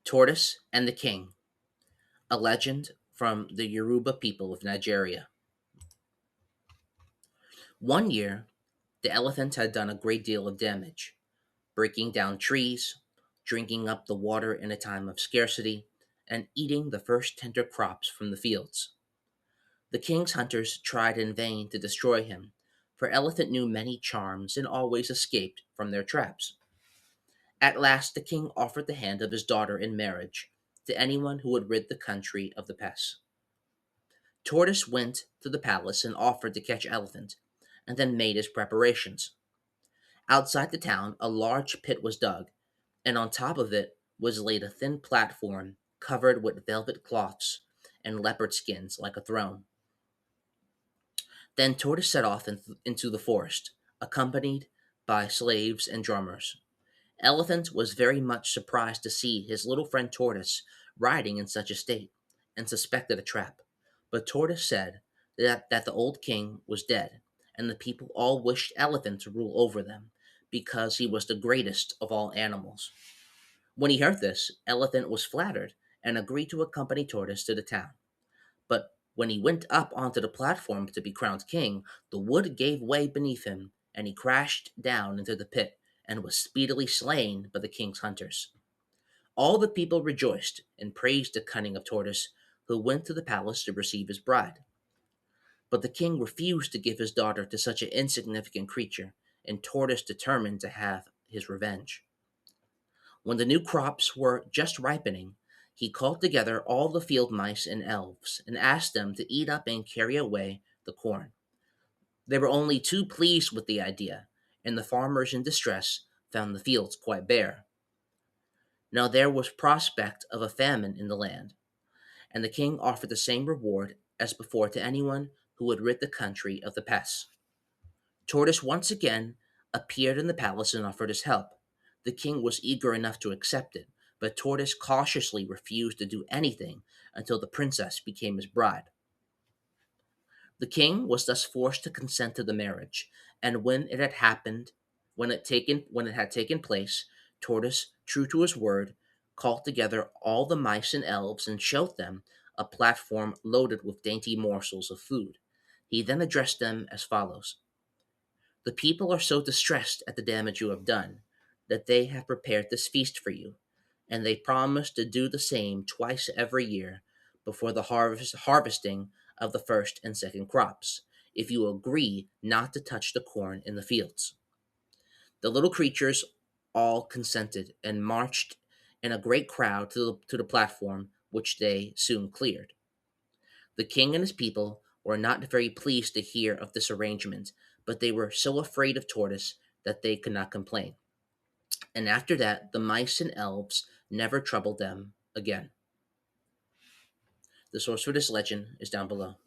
Tortoise and the King, a legend from the Yoruba people of Nigeria. One year, the elephant had done a great deal of damage, breaking down trees, drinking up the water in a time of scarcity, and eating the first tender crops from the fields. The king's hunters tried in vain to destroy him, for Elephant knew many charms and always escaped from their traps. At last, the king offered the hand of his daughter in marriage to anyone who would rid the country of the pests. Tortoise went to the palace and offered to catch Elephant, and then made his preparations. Outside the town, a large pit was dug, and on top of it was laid a thin platform covered with velvet cloths and leopard skins like a throne. Then Tortoise set off into the forest, accompanied by slaves and drummers. Elephant was very much surprised to see his little friend Tortoise riding in such a state, and suspected a trap. But Tortoise said that the old king was dead, and the people all wished Elephant to rule over them, because he was the greatest of all animals. When he heard this, Elephant was flattered, and agreed to accompany Tortoise to the town. But when he went up onto the platform to be crowned king, the wood gave way beneath him, and he crashed down into the pit, and was speedily slain by the king's hunters. All the people rejoiced and praised the cunning of Tortoise, who went to the palace to receive his bride. But the king refused to give his daughter to such an insignificant creature, and Tortoise determined to have his revenge. When the new crops were just ripening, he called together all the field mice and elves and asked them to eat up and carry away the corn. They were only too pleased with the idea, and the farmers in distress found the fields quite bare. Now there was prospect of a famine in the land, and the king offered the same reward as before to anyone who would rid the country of the pests. Tortoise once again appeared in the palace and offered his help. The king was eager enough to accept it, but Tortoise cautiously refused to do anything until the princess became his bride. The king was thus forced to consent to the marriage, and when it had taken place, Tortoise, true to his word, called together all the mice and elves and showed them a platform loaded with dainty morsels of food. He then addressed them as follows: "The people are so distressed at the damage you have done, that they have prepared this feast for you, and they promise to do the same twice every year before the harvesting of the first and second crops, if you agree not to touch the corn in the fields." The little creatures all consented and marched in a great crowd to the platform, which they soon cleared. The king and his people were not very pleased to hear of this arrangement, but they were so afraid of Tortoise that they could not complain. And after that, the mice and elves never troubled them again. The source for this legend is down below.